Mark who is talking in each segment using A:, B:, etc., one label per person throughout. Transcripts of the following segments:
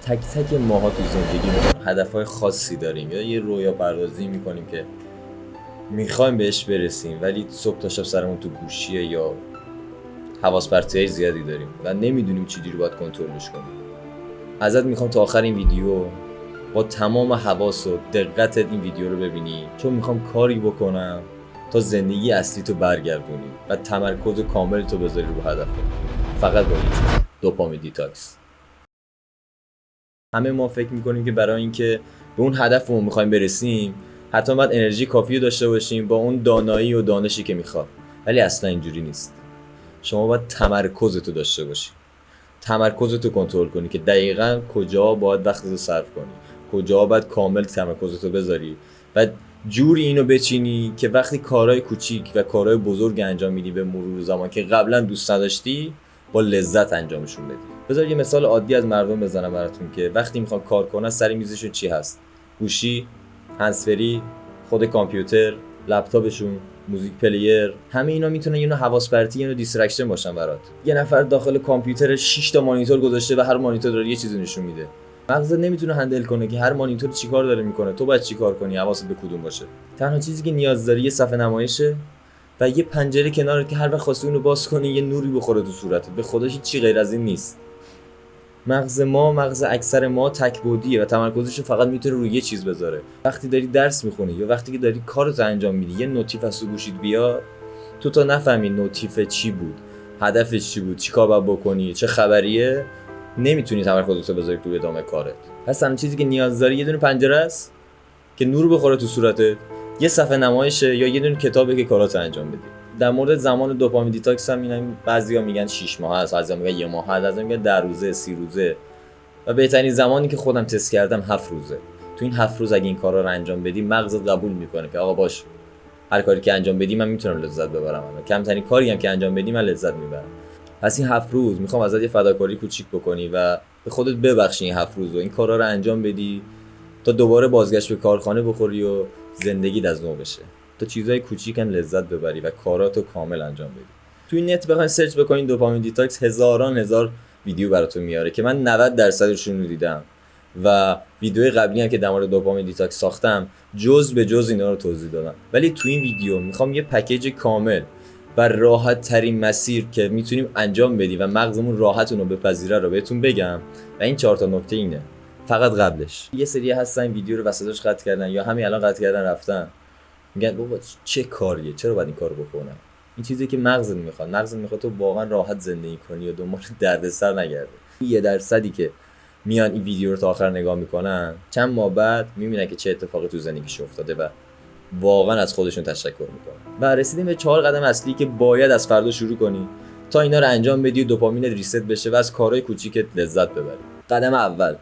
A: تک تک ماها تو زندگی هدفهای خاصی داریم یا یه رویا پردازی میکنیم که میخوایم بهش برسیم، ولی صبح تا شب سرمون تو گوشیه یا حواس پرتی‌های زیادی داریم و نمیدونیم چجوری باید کنترلش کنیم. ازت میخوام تا آخر این ویدیو با تمام حواس و دقت این ویدیو رو ببینی، چون میخوام کاری بکنم تا زندگی اصلی تو برگردونی و تمرکز کامل تو بذاری رو هدف. فقط با این چیز، دوپامین دیتاکس. همه ما فکر میکنیم که برای اینکه به اون هدفمون میخوایم برسیم حتما باید انرژی کافی داشته باشیم با اون دانایی و دانشی که میخواد، ولی اصلا اینجوری نیست. شما باید تمرکزتو داشته باشی، تمرکزتو کنترل کنی که دقیقاً کجا باید وقتتو صرف کنی، کجا باید کامل تمرکزتو بذاری و جوری اینو بچینی که وقتی کارهای کوچیک و کارهای بزرگ انجام میدی به مرور زمان که قبلا دوست نداشتی، با لذت انجامشون بدی. بذار یه مثال عادی از مردم بزنم براتون که وقتی میخوان کار کنن سر میزشون چی هست؟ گوشی، هندزفری، خود کامپیوتر، لپتاپشون، موزیک پلیر. همه اینا میتونن یه نوع حواس پرتی، یه نوع دیسترکشن باشن برات. یه نفر داخل کامپیوتر 6 تا مانیتور گذاشته و هر مانیتور داره یه چیزی نشون میده. مغزت نمیتونه هندل کنه که هر مانیتور چیکار داره میکنه، تو باید چیکار کنی، حواست به کدوم باشه. تنها چیزی که نیاز داری یه صفحه نمایشه و یه پنجره کنارت که هر وقت خواستی اونو باز کنی یه نوری بخوره تو صورتت. به خودش چی غیر از این نیست. مغز اکثر ما تک‌بعدیه و تمرکزش رو فقط میتونه روی یه چیز بذاره. وقتی داری درس میخونی یا وقتی که داری کارت انجام میدی، یه نوتیف از تو گوشیت بیاد، تو تا نفهمی نوتیف چی بود، هدفش چی بود، چیکار باید بکنی، چه خبریه، نمیتونی تمرکزت رو بذاری تو ادامه کارت. پس همین چیزی که نیاز داری یه دونه پنجره است که نور بخوره تو صورتت، یه صفحه نمایشه یا یه دونه کتابه که کارات انجام بدی. در مورد زمان دوپامین دیتاکس هم اینا بعضیا میگن 6 ماه است، بعضیا میگن 1 ماه است، بعضیا میگن 10 روزه، 30 روزه. و بهترین زمانی که خودم تست کردم 7 روزه. تو این 7 روز اگه این کارا رو انجام بدی، مغزت قبول میکنه که آقا باش، هر کاری که انجام بدی من میتونم لذت ببرم، اما کمترین کاری هم که انجام بدی من لذت میبرم. پس این 7 روز میخوام ازت یه فداکاری کوچیک بکنی و به خودت ببخشی این 7 روز و این کارا رو انجام بدی تا دوباره بازگشت به کارخانه بخوری و زندگیت از نو بشه. تا چیزای کوچیکن لذت ببری و کاراتو کامل انجام بدی. توی نت بخواید سرچ بکنین دوپامین دیتاکس، هزار ویدیو براتون میاره که من 90% رو دیدم و ویدیوی قبلی هم که در مورد دوپامین دیتاکس ساختم جز به جز اینا رو توضیح دادم. ولی تو این ویدیو میخوام یه پکیج کامل و راحت ترین مسیر که میتونیم انجام بدیم و مغزمون راحت اونو بپذیره رو بهتون بگم و این 4 تا نکته اینه. فقط قبلش یه سری هستن ویدیو رو وسطش قطع کردن یا همین الان قطع کردن رفتن، میگن بابا چه کاریه، چرا باید این کارو بکنم؟ این چیزی که مغزت میخواد تو واقعا راحت زندگی کنی و دنبال دردسر نگردی. 1% که میان این ویدیو رو تا آخر نگاه میکنن، چند ماه بعد میبینن که چه اتفاقی تو زندگیش افتاده و واقعا از خودشون تشکر میکنن. و رسیدیم به 4 قدم اصلی که باید از فردا شروع کنی تا اینا رو انجام بدی و دوپامین ریست بشه و از کارهای کوچیکت لذت ببری. قدم اول،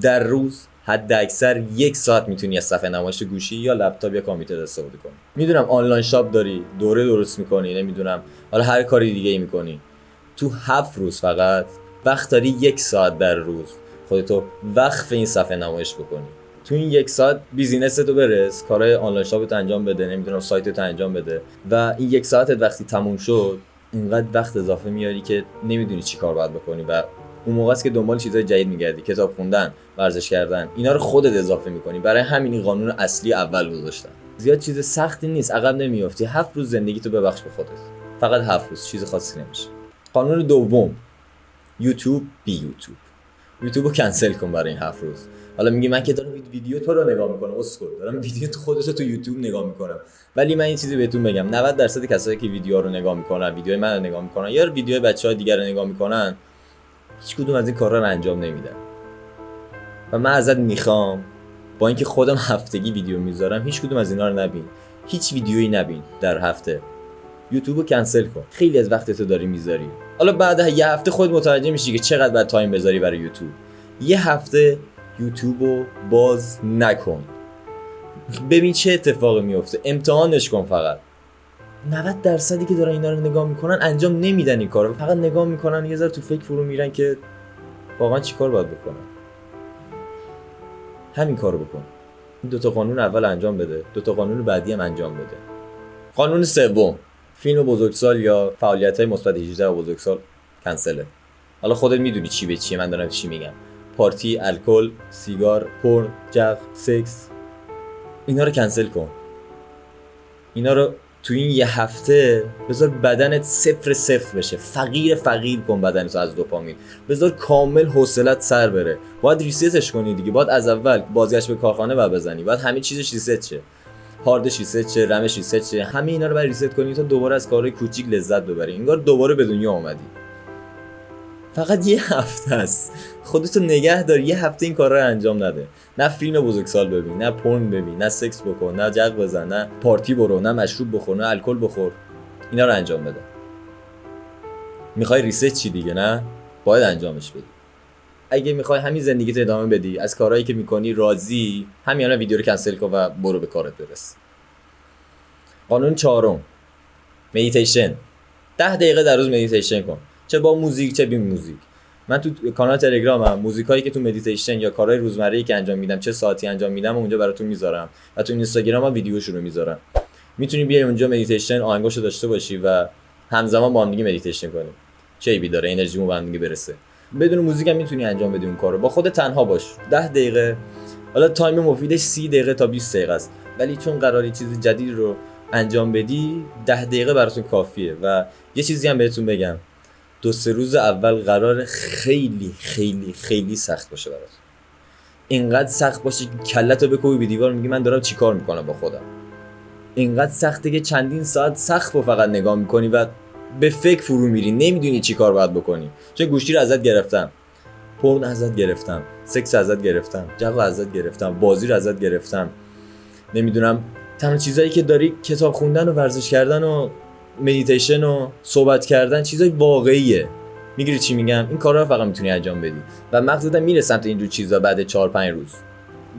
A: در روز حد اکثر 1 ساعت میتونی از صفحه نمایش گوشی یا لپتاپ یا کامپیوتر استفاده کنی. میدونم آنلاین شاپ داری، دوره درست میکنی، نمیدونم حالا هر کاری دیگه ای میکنی، تو 7 روز فقط وقت داری 1 ساعت در روز خودتو وقف این صفحه نمایش بکنی. تو این 1 ساعت بیزینستو برس، کارهای آنلاین شاپت انجام بده، نمیدونم سایتت انجام بده و این 1 ساعتت وقتی تموم شد اینقدر وقت اضافه میاری که نمیدونی چی کار باید بکنی و اون موقع است که دنبال چیزای جدید میگردی، کتاب خوندن، ورزش کردن، اینا رو خودت اضافه میکنی. برای همین این قانون اصلی اول گذاشتم. زیاد چیز سختی نیست، عقب نمیافتی. 7 روز زندگیتو ببخش به خودت. فقط 7 روز، چیز خاصی نمیشه. قانون دوم، یوتیوب بی یوتیوب. یوتیوبو کنسل کن برای این 7 روز. حالا میگی من که دارم ویدیو تو رو نگاه میکنم، اسکل، دارم ویدیو خودت رو تو یوتیوب نگاه میکنم. ولی من این چیزی بهتون بگم، 90% کسایی که ویدیو رو نگاه میکنن، ویدیوهای من رو نگاه میکنن یا ویدیوهای بچهای دیگر رو نگاه میکنن، هیچ کدوم از این کارا رو انجام نمیدن. و من ازت میخوام با اینکه خودم هفتگی ویدیو میذارم، هیچ کدوم از اینا رو نبین. هیچ ویدیویی نبین در هفته. یوتیوبو کنسل کن. خیلی از وقتتو داری میذاری. حالا بعد یه هفته خود متوجه میشی که چقدر باید تایم بذاری برای یوتیوب. یه هفته یوتیوبو باز نکن. ببین چه اتفاقی میفته. امتحانش کن فقط. 90% که دارن اینا رو نگاه میکنن انجام نمیدن این کارو. فقط نگاه میکنن، یه ذره تو فکر فرو میرن که واقعا چیکار باید بکنن. همین کارو بکن. این 2 تا قانون اول انجام بده، 2 تا قانون بعدی هم انجام بده. قانون سوم، فیلم بزرگسال یا فعالیت‌های مثبت 18 بزرگسال کنسله. حالا خودت میدونی چی به چیه، من دارم چی میگم. پارتی، الکل، سیگار، پورن، جغ، سکس، اینا رو کنسل کن. اینا رو تو این یه هفته بذار بدنت صفر بشه. فقیر کن بدنت از دوپامین. بذار کامل حوصلت سر بره. باید ریستش کنی دیگه. باید از اول بازگشت به کارخانه بزنی. باید همه چیزش ریست شه. هاردش ریست شه، رمش ریست شه. همه اینا رو باید ریست کنی تا دوباره از کارهای کوچیک لذت ببری. انگار دوباره به دنیا اومدی. فقط یه هفته است. خودتو نگه دار. یه هفته این کارا رو انجام نده. نه فیلم بزرگسال ببین، نه پورن ببین، نه سکس بکن، نه جغ بزن، نه پارتی برو، نه مشروب بخور، نه الکل بخور. اینا رو انجام بده. میخوای ریست چی دیگه؟ نه باید انجامش بدی. اگه میخوای همین زندگیت ادامه بدی، از کارهایی که میکنی راضی، همین الان ویدیو رو کنسل کن و برو به کارت برس. قانون 4، مدیتیشن. 10 دقیقه در روز مدیتیشن کن. چه با موزیک چه بی موزیک. من تو کانال تلگرامم موزیکایی که تو مدیتیشن یا کارهای روزمره‌ای که انجام میدم چه ساعتی انجام میدم اونجا براتون میذارم و تو اینستاگرامم ویدیوشو رو میذارم. میتونی بیای اونجا مدیتیشن آهنگاشو داشته باشی و همزمان با هم دیگه مدیتیشن کنیم. چه ایبی داره، انرژیمون به هم دیگه برسه. بدون موزیک هم میتونی انجام بدی اون کارو. با خودت تنها باش. 10 دقیقه. حالا تایم مفیدش 30 دقیقه تا 20 دقیقه است. ولی چون قراری چیز جدید رو انجام بدی 10 دقیقه براتون کافیه. و یه چیزی هم بهتون بگم، 2-3 روز اول قرار خیلی سخت باشه برات. اینقدر سخت باشه که کلتو بکوبی به دیوار میگی من دارم چیکار میکنم با خودم. اینقدر سخته که چندین ساعت سقفو فقط نگاه میکنی و به فکر فرو میری، نمیدونی چیکار باید بکنی. چون گوشتی رو ازت گرفتم، پورن ازت گرفتم، سکس ازت گرفتم، جغ ازت گرفتم، بازی رو ازت گرفتم، نمیدونم تمام چیزایی که داری کتاب خوندن و ورزش کردن و مدیتیشن و صحبت کردن چیزای واقعیه. میگیری چی میگم؟ این کارا رو فقط میتونی انجام بدی و مغزت میره سمت اینجور چیزا بعد 4-5 روز.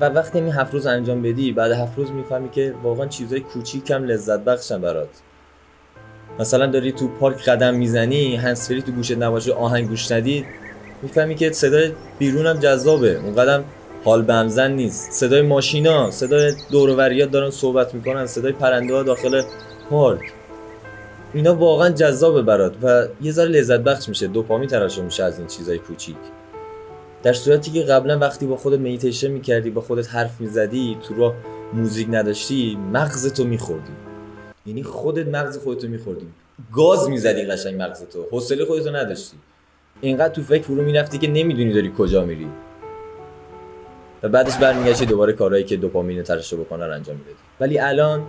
A: و وقتی این 7 روز انجام بدی، بعد 7 روز میفهمی که واقعا چیزای کوچیکم لذت بخشن برات. مثلا داری تو پارک قدم میزنی، هندزفری تو گوشت نباشه، آهنگ گوش ندی، میفهمی که صدای بیرونم جذابه، اون قدم حال بمزن نیست. صدای ماشینا، صدای دور و بریات دارن صحبت میکنن، صدای پرنده‌ها داخل پارک، اینا واقعا جذابه برات و یه ذره لذت بخش میشه. دوپامین ترشح میشه از این چیزای کوچیک. در صورتی که قبلا وقتی با خودت مدیتیشن میکردی، با خودت حرف میزدی، تو راه موزیک نداشتی، مغزتو میخوردی. یعنی خودت مغز خودتو میخوردی، گاز میزدی قشنگ مغزتو، حوصله خودتو نداشتی، اینقدر تو فکر فرو میرفتی که نمیدونی داری کجا میری و بعدش برمیگشتی دوباره کارهایی که دوپامین ترشح بکنه رو انجام میدادی. ولی الان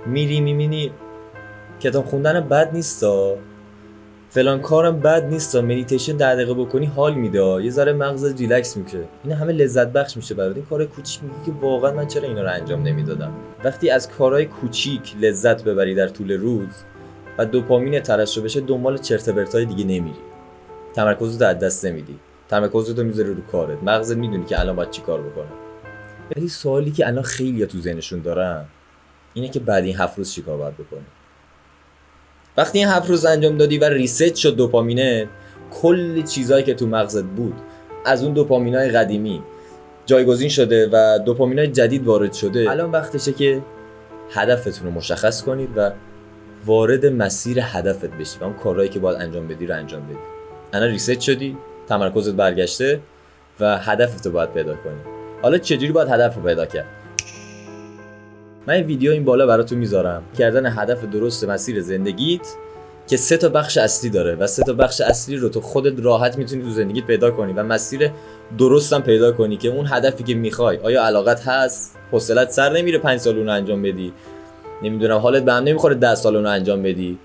A: میری میبینی کتاب خوندن بد نیستا، فلان کارم بد نیستا، مدیتیشن 10 دقیقه بکنی حال میده، یه ذره مغزت ریلکس میشه، اینا همه لذت بخش میشه برات. این کارهای کوچیک میگی که واقعا من چرا اینا رو انجام نمیدادم. وقتی از کارهای کوچیک لذت ببری در طول روز و دوپامین ترشح بشه، دنبال چرت و پرتای دیگه نمیری، تمرکزت از دست نمیدی، تمرکزت رو میذاری رو کارت، مغزت میدونی که الان باید چی کار بکنه. ولی سوالی که الان خیلی‌ها تو ذهنشون دارن اینه که بعد این 7 روز چیکار باید بکنی. وقتی این 7 روز انجام دادی و ریست شد دوپامینه، کل چیزایی که تو مغزت بود از اون دوپامینای قدیمی جایگزین شده و دوپامینای جدید وارد شده. الان وقتشه که هدفتون رو مشخص کنید و وارد مسیر هدفت بشی و اون کارهایی که باید انجام بدی رو انجام بدی. الان ریست شدی، تمرکزت برگشته و هدفت رو باید پیدا کنی. حالا چجوری باید هدف رو پیدا کرد؟ من این ویدیو این بالا براتون میذارم، کردن هدف درست مسیر زندگیت که 3 تا بخش اصلی داره و 3 تا بخش اصلی رو تو خودت راحت میتونی تو زندگیت پیدا کنی و مسیر درست هم پیدا کنی که اون هدفی که میخوای آیا علاقت هست، حوصلت سر نمیره 5 سال اونو انجام بدی، نمیدونم حالت به هم نمیخوره 10 سال اونو انجام بدی،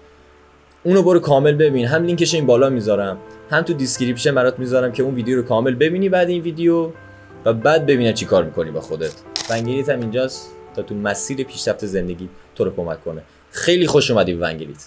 A: اونو برو کامل ببین. هم لینکش این بالا میذارم، هم تو دیسکریپشن برات میذارم که اون ویدیو رو کامل ببینی بعد این ویدیو و بعد ببینی چی کار میکنی با خودت. ونگلیت هم اینجاست تا تو مسیر پیشرفت زندگی تو رو کمک کنه. خیلی خوش اومدی به ونگلیت.